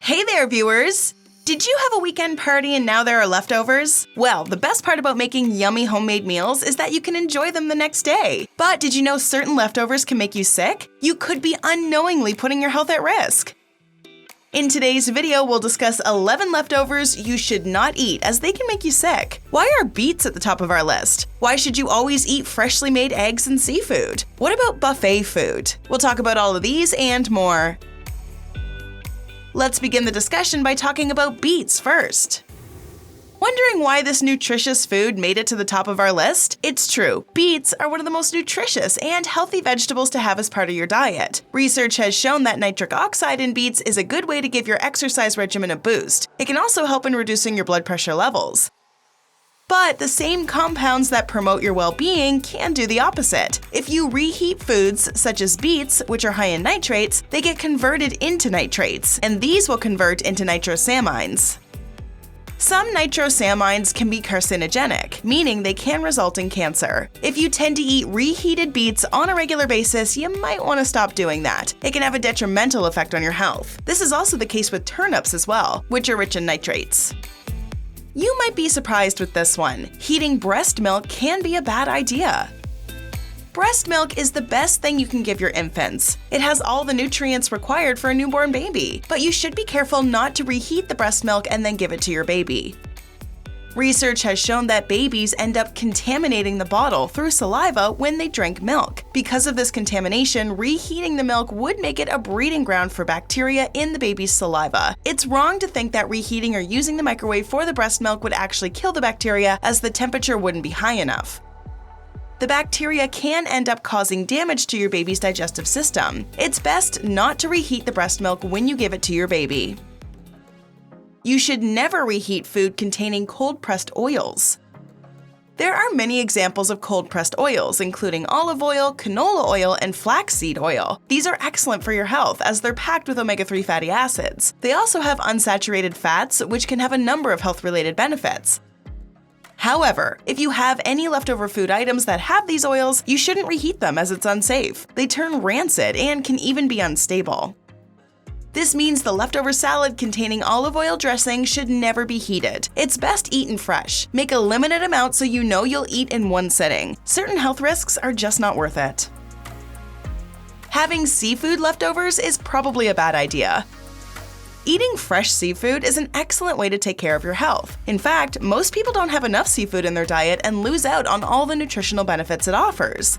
Hey there, viewers! Did you have a weekend party and now there are leftovers? Well, the best part about making yummy homemade meals is that you can enjoy them the next day. But did you know certain leftovers can make you sick? You could be unknowingly putting your health at risk. In today's video, we'll discuss 11 leftovers you should not eat as they can make you sick. Why are beets at the top of our list? Why should you always eat freshly made eggs and seafood? What about buffet food? We'll talk about all of these and more. Let's begin the discussion by talking about beets first. Wondering why this nutritious food made it to the top of our list? It's true. Beets are one of the most nutritious and healthy vegetables to have as part of your diet. Research has shown that nitric oxide in beets is a good way to give your exercise regimen a boost. It can also help in reducing your blood pressure levels. But the same compounds that promote your well-being can do the opposite. If you reheat foods such as beets, which are high in nitrates, they get converted into nitrates, and these will convert into nitrosamines. Some nitrosamines can be carcinogenic, meaning they can result in cancer. If you tend to eat reheated beets on a regular basis, you might want to stop doing that. It can have a detrimental effect on your health. This is also the case with turnips as well, which are rich in nitrates. You might be surprised with this one. Heating breast milk can be a bad idea. Breast milk is the best thing you can give your infants. It has all the nutrients required for a newborn baby, but you should be careful not to reheat the breast milk and then give it to your baby. Research has shown that babies end up contaminating the bottle through saliva when they drink milk. Because of this contamination, reheating the milk would make it a breeding ground for bacteria in the baby's saliva. It's wrong to think that reheating or using the microwave for the breast milk would actually kill the bacteria, as the temperature wouldn't be high enough. The bacteria can end up causing damage to your baby's digestive system. It's best not to reheat the breast milk when you give it to your baby. You should never reheat food containing cold-pressed oils. There are many examples of cold-pressed oils, including olive oil, canola oil, and flaxseed oil. These are excellent for your health as they're packed with omega-3 fatty acids. They also have unsaturated fats, which can have a number of health-related benefits. However, if you have any leftover food items that have these oils, you shouldn't reheat them as it's unsafe. They turn rancid and can even be unstable. This means the leftover salad containing olive oil dressing should never be heated. It's best eaten fresh. Make a limited amount so you know you'll eat in one sitting. Certain health risks are just not worth it. Having seafood leftovers is probably a bad idea. Eating fresh seafood is an excellent way to take care of your health. In fact, most people don't have enough seafood in their diet and lose out on all the nutritional benefits it offers.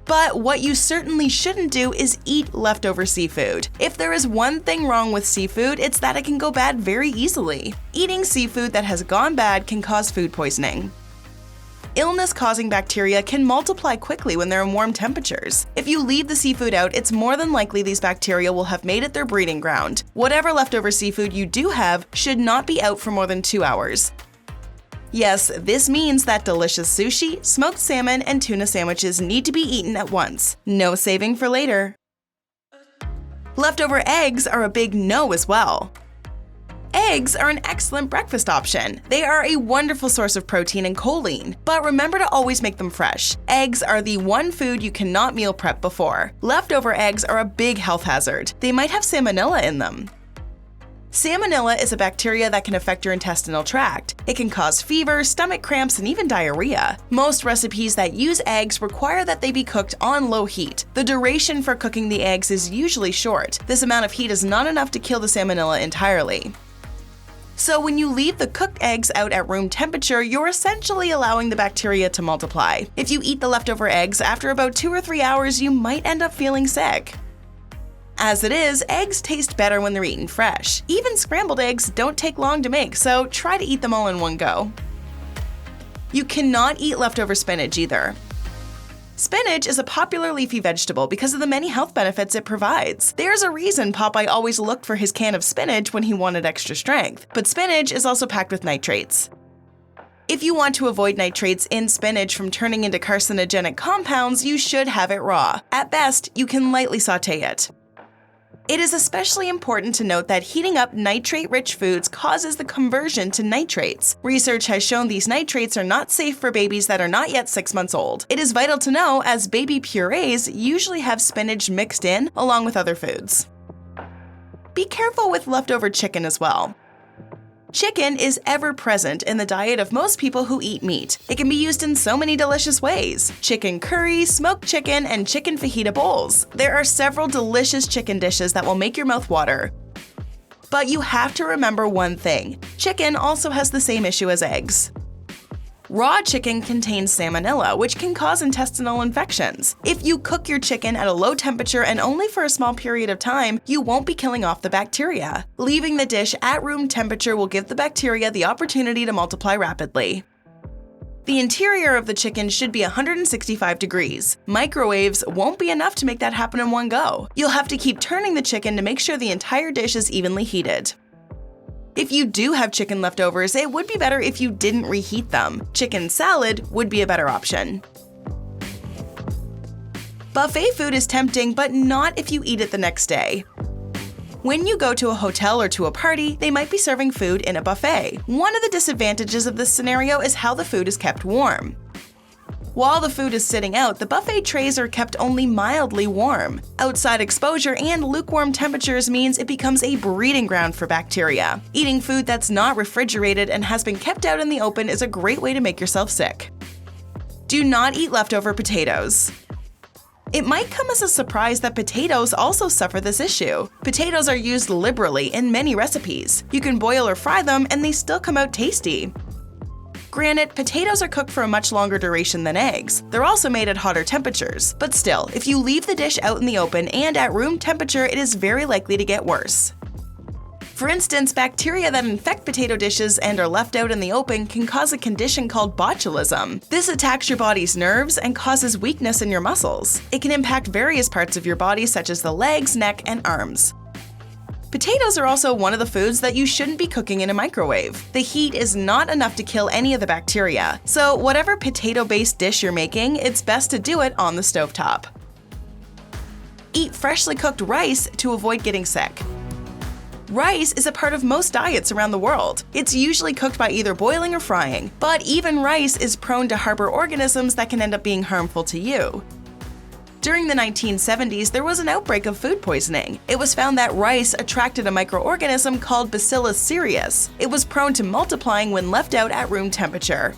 But what you certainly shouldn't do is eat leftover seafood. If there is one thing wrong with seafood, it's that it can go bad very easily. Eating seafood that has gone bad can cause food poisoning. Illness-causing bacteria can multiply quickly when they're in warm temperatures. If you leave the seafood out, it's more than likely these bacteria will have made it their breeding ground. Whatever leftover seafood you do have should not be out for more than 2 hours. Yes, this means that delicious sushi, smoked salmon, and tuna sandwiches need to be eaten at once. No saving for later. Leftover eggs are a big no as well. Eggs are an excellent breakfast option. They are a wonderful source of protein and choline, but remember to always make them fresh. Eggs are the one food you cannot meal prep before. Leftover eggs are a big health hazard. They might have salmonella in them. Salmonella is a bacteria that can affect your intestinal tract. It can cause fever, stomach cramps, and even diarrhea. Most recipes that use eggs require that they be cooked on low heat. The duration for cooking the eggs is usually short. This amount of heat is not enough to kill the salmonella entirely. So when you leave the cooked eggs out at room temperature, you're essentially allowing the bacteria to multiply. If you eat the leftover eggs, after about 2 or 3 hours, you might end up feeling sick. As it is, eggs taste better when they're eaten fresh. Even scrambled eggs don't take long to make, so try to eat them all in one go. You cannot eat leftover spinach either. Spinach is a popular leafy vegetable because of the many health benefits it provides. There's a reason Popeye always looked for his can of spinach when he wanted extra strength, but spinach is also packed with nitrates. If you want to avoid nitrates in spinach from turning into carcinogenic compounds, you should have it raw. At best, you can lightly sauté it. It is especially important to note that heating up nitrate-rich foods causes the conversion to nitrates. Research has shown these nitrates are not safe for babies that are not yet 6 months old. It is vital to know, as baby purees usually have spinach mixed in along with other foods. Be careful with leftover chicken as well. Chicken is ever present in the diet of most people who eat meat. It can be used in so many delicious ways: chicken curry, smoked chicken, and chicken fajita bowls. There are several delicious chicken dishes that will make your mouth water. But you have to remember one thing: chicken also has the same issue as eggs. Raw chicken contains salmonella, which can cause intestinal infections. If you cook your chicken at a low temperature and only for a small period of time, you won't be killing off the bacteria. Leaving the dish at room temperature will give the bacteria the opportunity to multiply rapidly. The interior of the chicken should be 165 degrees. Microwaves won't be enough to make that happen in one go. You'll have to keep turning the chicken to make sure the entire dish is evenly heated. If you do have chicken leftovers, it would be better if you didn't reheat them. Chicken salad would be a better option. Buffet food is tempting, but not if you eat it the next day. When you go to a hotel or to a party, they might be serving food in a buffet. One of the disadvantages of this scenario is how the food is kept warm. While the food is sitting out, the buffet trays are kept only mildly warm. Outside exposure and lukewarm temperatures means it becomes a breeding ground for bacteria. Eating food that's not refrigerated and has been kept out in the open is a great way to make yourself sick. Do not eat leftover potatoes. It might come as a surprise that potatoes also suffer this issue. Potatoes are used liberally in many recipes. You can boil or fry them and they still come out tasty. Granted, potatoes are cooked for a much longer duration than eggs. They're also made at hotter temperatures. But still, if you leave the dish out in the open and at room temperature, it is very likely to get worse. For instance, bacteria that infect potato dishes and are left out in the open can cause a condition called botulism. This attacks your body's nerves and causes weakness in your muscles. It can impact various parts of your body, such as the legs, neck, and arms. Potatoes are also one of the foods that you shouldn't be cooking in a microwave. The heat is not enough to kill any of the bacteria, so whatever potato-based dish you're making, it's best to do it on the stovetop. Eat freshly cooked rice to avoid getting sick. Rice is a part of most diets around the world. It's usually cooked by either boiling or frying, but even rice is prone to harbor organisms that can end up being harmful to you. During the 1970s, there was an outbreak of food poisoning. It was found that rice attracted a microorganism called Bacillus cereus. It was prone to multiplying when left out at room temperature.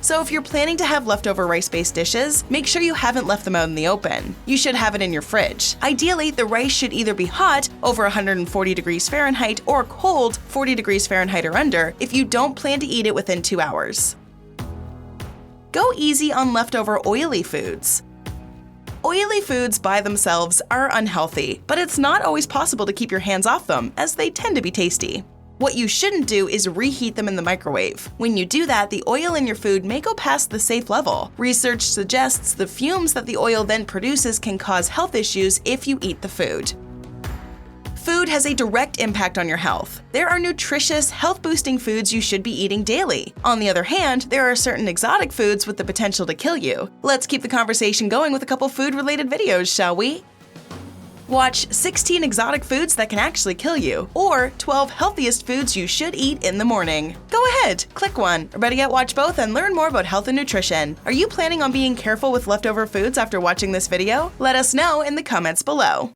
So if you're planning to have leftover rice-based dishes, make sure you haven't left them out in the open. You should have it in your fridge. Ideally, the rice should either be hot, over 140 degrees Fahrenheit, or cold, 40 degrees Fahrenheit or under, if you don't plan to eat it within 2 hours. Go easy on leftover oily foods. Oily foods by themselves are unhealthy, but it's not always possible to keep your hands off them, as they tend to be tasty. What you shouldn't do is reheat them in the microwave. When you do that, the oil in your food may go past the safe level. Research suggests the fumes that the oil then produces can cause health issues if you eat the food. Food has a direct impact on your health. There are nutritious, health-boosting foods you should be eating daily. On the other hand, there are certain exotic foods with the potential to kill you. Let's keep the conversation going with a couple food-related videos, shall we? Watch 16 exotic foods that can actually kill you, or 12 healthiest foods you should eat in the morning. Go ahead, click one, or better yet, watch both and learn more about health and nutrition. Are you planning on being careful with leftover foods after watching this video? Let us know in the comments below.